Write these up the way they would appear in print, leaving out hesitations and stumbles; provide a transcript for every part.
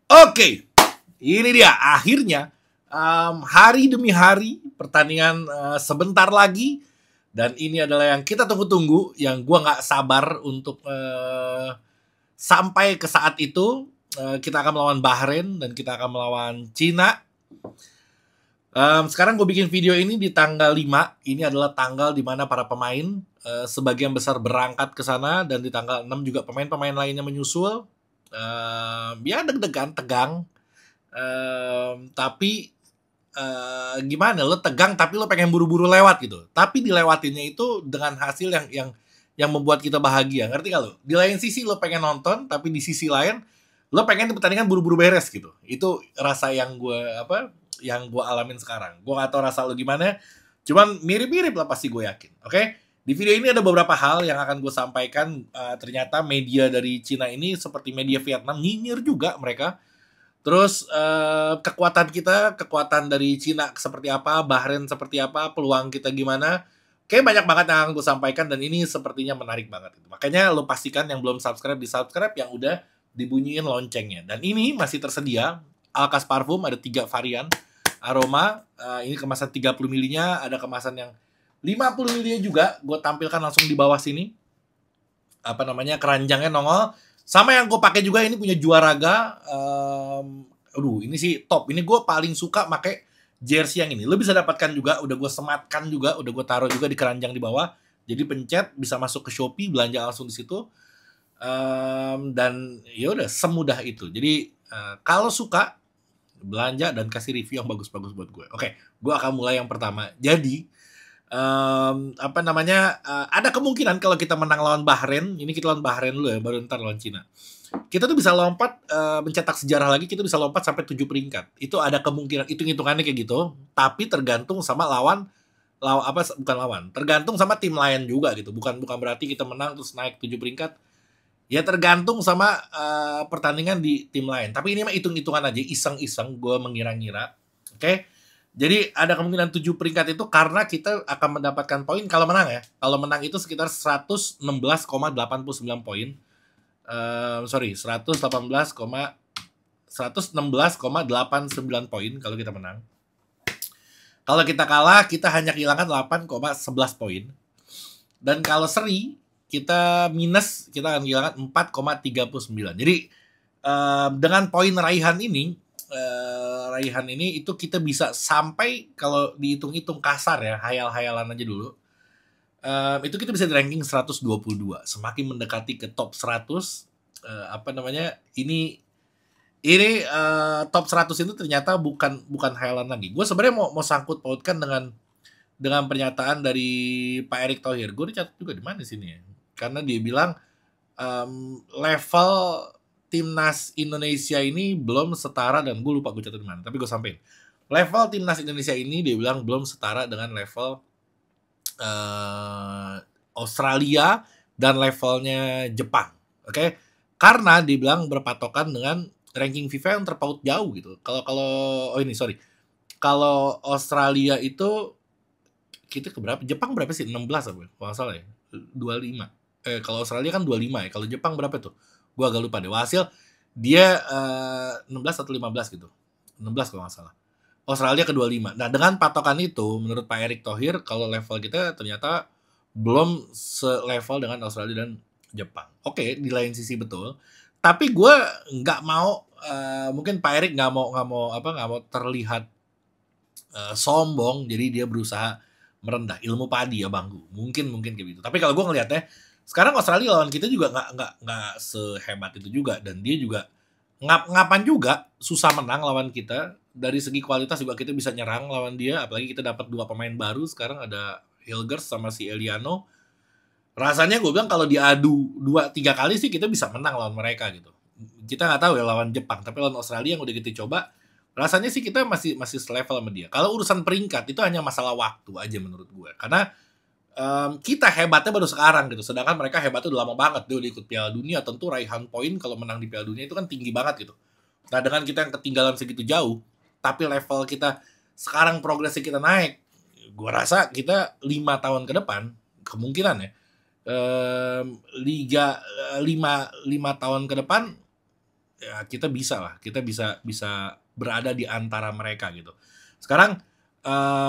Oke, ini dia akhirnya hari demi hari pertandingan sebentar lagi, dan ini adalah yang kita tunggu-tunggu, yang gua nggak sabar untuk sampai ke saat itu. Kita akan melawan Bahrain dan kita akan melawan Cina. Sekarang gue bikin video ini di tanggal 5. Ini adalah tanggal di mana para pemain sebagian besar berangkat ke sana, dan di tanggal 6 juga pemain-pemain lainnya menyusul. Ya deg-degan, tegang. Tapi gimana, lo tegang tapi lo pengen buru-buru lewat gitu. Tapi dilewatinnya itu dengan hasil yang membuat kita bahagia. Ngerti gak lo? Di lain sisi lo pengen nonton, tapi di sisi lain lo pengen pertandingan buru-buru beres gitu. Itu rasa yang gue alamin sekarang. Gue gak tau rasa lo gimana, cuman mirip-mirip lah pasti, gue yakin. Oke? Di video ini ada beberapa hal yang akan gue sampaikan. Ternyata media dari Cina ini seperti media Vietnam, nyinyir juga mereka. Terus kekuatan kita, kekuatan dari Cina seperti apa, Bahrain seperti apa, peluang kita gimana. Kayak banyak banget yang akan gue sampaikan, dan ini sepertinya menarik banget. Makanya lo pastikan yang belum subscribe, di subscribe, yang udah dibunyiin loncengnya. Dan ini masih tersedia Alkas Parfum, ada 3 varian aroma. Ini kemasan 30 ml-nya, ada kemasan yang 50 ml-nya juga. Gue tampilkan langsung di bawah sini. Keranjangnya nongol. Sama yang gue pakai juga, ini punya Juaraga. Ini sih top. Ini gue paling suka pakai jersey yang ini. Lo bisa dapatkan juga, udah gue sematkan juga, udah gue taruh juga di keranjang di bawah. Jadi pencet bisa masuk ke Shopee, belanja langsung di situ. Dan ya udah semudah itu. Jadi kalau suka, belanja dan kasih review yang bagus-bagus buat gue. Oke, gue akan mulai yang pertama. Jadi ada kemungkinan kalau kita menang lawan Bahrain, ini kita lawan Bahrain dulu ya, baru ntar lawan Cina. Kita tuh bisa lompat, mencetak sejarah lagi, kita bisa lompat sampai 7 peringkat. Itu ada kemungkinan, hitung-hitungannya kayak gitu. Tapi tergantung sama tergantung sama tim lain juga gitu. Bukan berarti kita menang terus naik 7 peringkat. Ya tergantung sama pertandingan di tim lain. Tapi ini mah hitung-hitungan aja, iseng-iseng gue mengira-ngira. Oke? Jadi ada kemungkinan 7 peringkat itu karena kita akan mendapatkan poin kalau menang ya. Kalau menang itu sekitar 116,89 poin. 116,89 poin kalau kita menang. Kalau kita kalah, kita hanya kehilangan 8,11 poin. Dan kalau seri, kita akan kehilangan 4,39. Jadi dengan poin raihan ini itu kita bisa sampai, kalau dihitung-hitung kasar ya, hayal-hayalan aja dulu, itu kita bisa di ranking 122, semakin mendekati ke top 100. Ini top 100 itu ternyata bukan hayalan lagi. Gue sebenarnya mau sangkut pautkan dengan pernyataan dari Pak Erick Thohir. Gue dicatat juga di mana sini ya, karena dia bilang level timnas Indonesia ini belum setara, dan gue lupa gue catat di mana, tapi gue sampein. Level timnas Indonesia ini dia bilang belum setara dengan level Australia dan levelnya Jepang. Oke? Karena dia bilang berpatokan dengan ranking FIFA yang terpaut jauh gitu. Kalau Australia itu kita ke berapa? Jepang berapa sih? 16 apa? Kalau nggak salah ya. 25. Kalau Australia kan 25 ya. Kalau Jepang berapa tuh? Gue agak lupa deh. Hasil dia 16 atau 15 gitu. 16 kalau nggak salah. Australia ke 25. Nah, dengan patokan itu, menurut Pak Erick Thohir, kalau level kita ternyata belum selevel dengan Australia dan Jepang. Oke, di lain sisi betul. Tapi gue nggak mau, mungkin Pak Erick nggak mau terlihat sombong, jadi dia berusaha merendah ilmu padi ya bangku. Mungkin kayak gitu. Tapi kalau gue ngelihatnya, sekarang Australia lawan kita juga nggak sehebat itu juga, dan dia juga ngapan juga susah menang lawan kita. Dari segi kualitas juga kita bisa nyerang lawan dia, apalagi kita dapat 2 pemain baru sekarang, ada Hilgers sama si Eliano. Rasanya gue bilang kalau diadu 2-3 kali sih kita bisa menang lawan mereka gitu. Kita nggak tahu ya lawan Jepang, tapi lawan Australia yang udah kita coba, rasanya sih kita masih selevel sama dia. Kalau urusan peringkat itu hanya masalah waktu aja menurut gue, karena kita hebatnya baru sekarang gitu, sedangkan mereka hebatnya udah lama banget. Dia udah ikut Piala Dunia, tentu raihan poin kalau menang di Piala Dunia itu kan tinggi banget gitu. Nah, dengan kita yang ketinggalan segitu jauh, tapi level kita sekarang, progresnya kita naik, gue rasa kita 5 tahun ke depan kemungkinan ya, 5 tahun ke depan ya kita bisa lah, kita bisa bisa berada di antara mereka gitu. Sekarang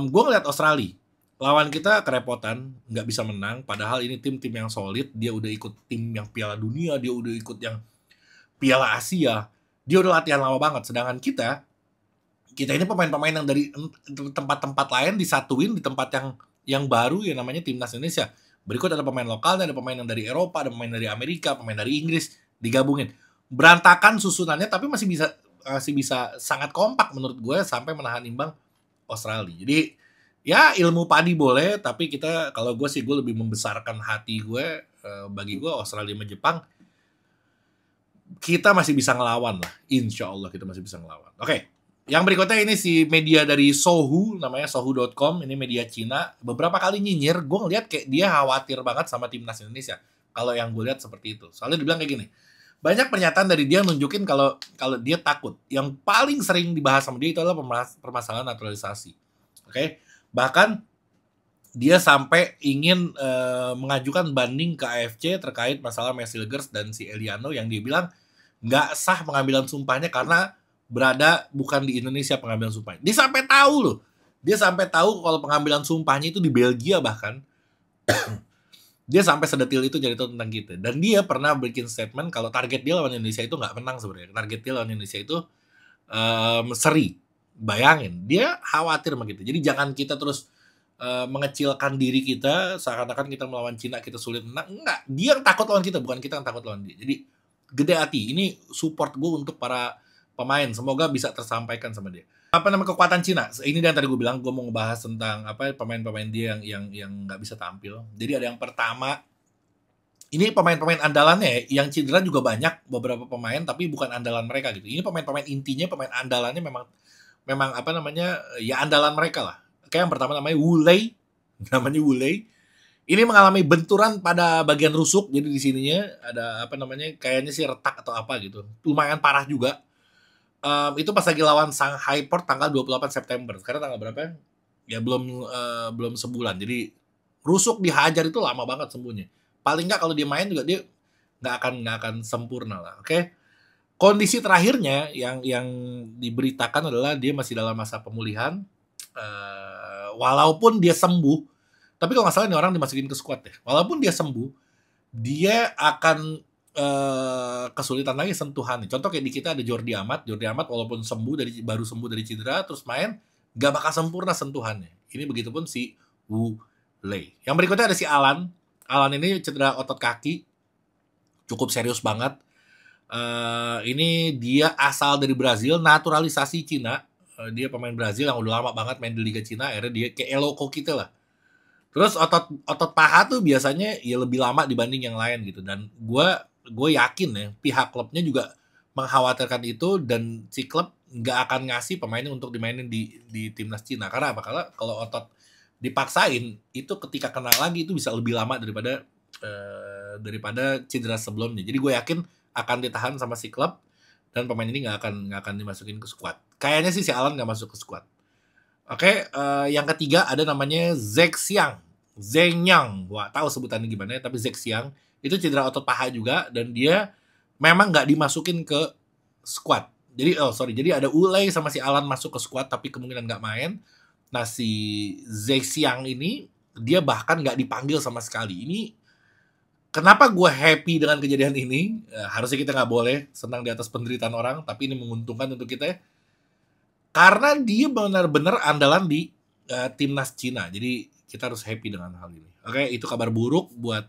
gue ngeliat Australia lawan kita kerepotan, nggak bisa menang. Padahal ini tim-tim yang solid. Dia udah ikut tim yang Piala Dunia, dia udah ikut yang Piala Asia. Dia udah latihan lama banget. Sedangkan kita ini pemain-pemain yang dari tempat-tempat lain disatuin di tempat yang baru yang namanya Timnas Indonesia. Berikut ada pemain lokalnya, ada pemain yang dari Eropa, ada pemain dari Amerika, pemain dari Inggris, digabungin. Berantakan susunannya tapi masih bisa sangat kompak menurut gue sampai menahan imbang Australia. Jadi ya ilmu padi boleh, tapi kalau gue sih gue lebih membesarkan hati gue. Bagi gue Australia sama Jepang kita masih bisa ngelawan lah. Insya Allah kita masih bisa ngelawan. Oke. Yang berikutnya ini si media dari Sohu, namanya sohu.com, ini media Cina. Beberapa kali nyinyir, gue ngeliat kayak dia khawatir banget sama timnas Indonesia. Kalau yang gue lihat seperti itu. Soalnya dia bilang kayak gini, banyak pernyataan dari dia nunjukin kalau dia takut. Yang paling sering dibahas sama dia itu adalah permasalahan naturalisasi. Oke? Bahkan dia sampai ingin mengajukan banding ke AFC terkait masalah Mesilgers dan si Eliano yang dia bilang nggak sah pengambilan sumpahnya karena berada bukan di Indonesia pengambilan sumpahnya. Dia sampai tahu loh. Dia sampai tahu kalau pengambilan sumpahnya itu di Belgia bahkan. Dia sampai sedetil itu jadi tahu tentang kita. Dan dia pernah bikin statement kalau target dia lawan Indonesia itu nggak menang sebenarnya. Target dia lawan Indonesia itu seri. Bayangin, dia khawatir sama kita. Jadi jangan kita terus mengecilkan diri kita seakan-akan kita melawan Cina kita sulit menang. Enggak, dia yang takut lawan kita, bukan kita yang takut lawan dia. Jadi gede hati. Ini support gue untuk para pemain, semoga bisa tersampaikan sama dia. Apa nama kekuatan Cina? Ini yang tadi gue bilang, gue mau ngebahas tentang pemain-pemain dia yang nggak bisa tampil. Jadi ada yang pertama, ini pemain-pemain andalannya yang cedera juga banyak, beberapa pemain tapi bukan andalan mereka gitu. Ini pemain-pemain intinya, pemain andalannya memang ya andalan mereka lah. Kayak yang pertama namanya Wu Lei. Ini mengalami benturan pada bagian rusuk, jadi di sininya ada kayaknya sih retak atau apa gitu. Lumayan parah juga. Itu pas lagi lawan Shanghai Port tanggal 28 September. Sekarang tanggal berapa? Ya belum sebulan. Jadi rusuk dihajar itu lama banget sembuhnya. Paling nggak kalau dia main juga dia nggak akan sempurna lah. Oke. Kondisi terakhirnya yang diberitakan adalah dia masih dalam masa pemulihan. Walaupun dia sembuh, tapi kalau nggak salah ini orang dimasukin ke squad deh. Walaupun dia sembuh, dia akan kesulitan lagi sentuhan. Contoh kayak di kita ada Jordi Amat walaupun baru sembuh dari cedera terus main gak bakal sempurna sentuhannya. Ini begitupun si Wu Lei. Yang berikutnya ada si Alan ini cedera otot kaki cukup serius banget. Ini dia asal dari Brazil, naturalisasi Cina. Dia pemain Brazil yang udah lama banget main di Liga Cina. Akhirnya dia kayak eloko kita lah. Terus otot paha tuh biasanya ya lebih lama dibanding yang lain gitu. Dan gue yakin ya pihak klubnya juga mengkhawatirkan itu dan si klub nggak akan ngasih pemainnya untuk dimainin di timnas Cina. Karena apa? Karena kalau otot dipaksain itu ketika kena lagi itu bisa lebih lama daripada cedera sebelumnya. Jadi gue yakin akan ditahan sama si klub dan pemain ini nggak akan dimasukin ke squad. Kayaknya sih si Alan nggak masuk ke squad. Oke, yang ketiga ada namanya Zenyang. Wah, tahu sebutannya gimana ya, tapi Zexiang itu cedera otot paha juga dan dia memang nggak dimasukin ke squad. Jadi ada Ulay sama si Alan masuk ke squad tapi kemungkinan nggak main. Nah si Zexiang ini dia bahkan nggak dipanggil sama sekali. Ini kenapa gue happy dengan kejadian ini? Harusnya kita nggak boleh senang di atas penderitaan orang, tapi ini menguntungkan untuk kita karena dia benar-benar andalan di timnas Cina. Jadi kita harus happy dengan hal ini. Oke, itu kabar buruk buat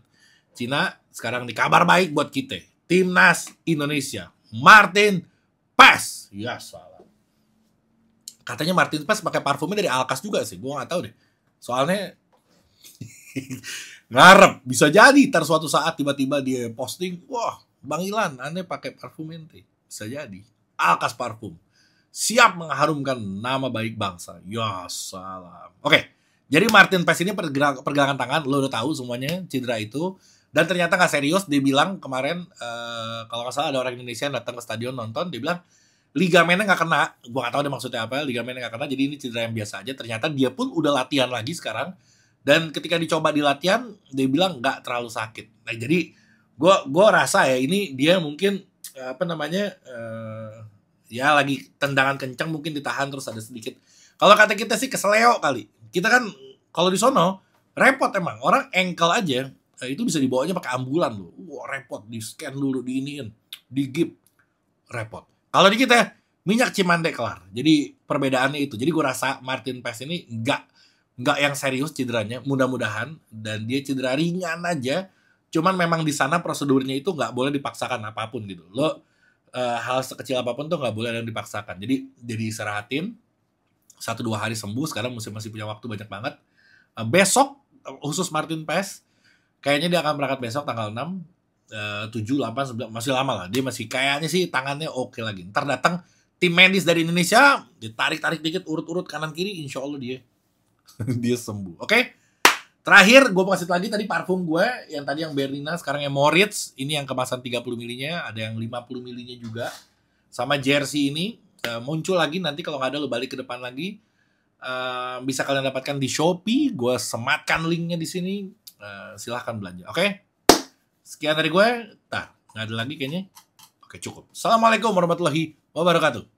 Cina. Sekarang di kabar baik buat kita. Timnas Indonesia. Martin Paes. Ya salah. Katanya Martin Paes pakai parfumnya dari Alkas juga sih. Gue nggak tahu deh. Soalnya ngarep. Bisa jadi ntar suatu saat tiba-tiba dia posting. Wah, Bang Ilan, aneh pakai parfum ente. Bisa jadi. Alkas parfum. Siap mengharumkan nama baik bangsa. Ya salam. Oke. Jadi Martin Paes ini pergelangan tangan. Lo udah tahu semuanya cedera itu. Dan ternyata nggak serius. Dia bilang kemarin, kalau nggak salah ada orang Indonesia yang datang ke stadion nonton. Dia bilang, ligamennya nggak kena. Gue nggak tahu deh maksudnya apa. Ligamennya nggak kena, jadi ini cedera yang biasa aja. Ternyata dia pun udah latihan lagi sekarang. Dan ketika dicoba di latihan, dia bilang nggak terlalu sakit. Nah jadi gue rasa ya ini dia mungkin apa namanya, ya lagi tendangan kencang mungkin ditahan terus ada sedikit. Kalau kata kita sih keseleo kali. Kita kan kalau di sono repot emang. Orang ankle aja itu bisa dibawanya pakai ambulan loh. Wah, repot, di-scan dulu, diiniin, digip, repot. Kalau di kita minyak cimande kelar. Jadi perbedaannya itu. Jadi gue rasa Martin Paes ini nggak yang serius cederanya, mudah-mudahan, dan dia cedera ringan aja. Cuman memang di sana prosedurnya itu nggak boleh dipaksakan apapun gitu. Lo hal sekecil apapun tuh nggak boleh ada yang dipaksakan. Jadi istirahatin 1-2 hari sembuh. Sekarang masih punya waktu banyak banget. Besok khusus Martin Paes kayaknya dia akan berangkat besok tanggal 6, 7, 8, 9, masih lama lah. Dia masih kayaknya sih tangannya oke lagi. Ntar datang tim medis dari Indonesia, ditarik-tarik dikit urut-urut kanan kiri, insya Allah dia dia sembuh. Oke? Terakhir gue kasih lagi tadi parfum gue yang tadi yang Berlina, sekarang yang Moritz. Ini yang kemasan 30 milinya, ada yang 50 milinya juga. Sama jersey ini muncul lagi nanti kalau nggak ada lo balik ke depan lagi. Bisa kalian dapatkan di Shopee. Gue sematkan linknya di sini. Silahkan belanja. Oke? Sekian dari gue. Nggak ada lagi kayaknya. Oke, cukup. Assalamualaikum warahmatullahi wabarakatuh.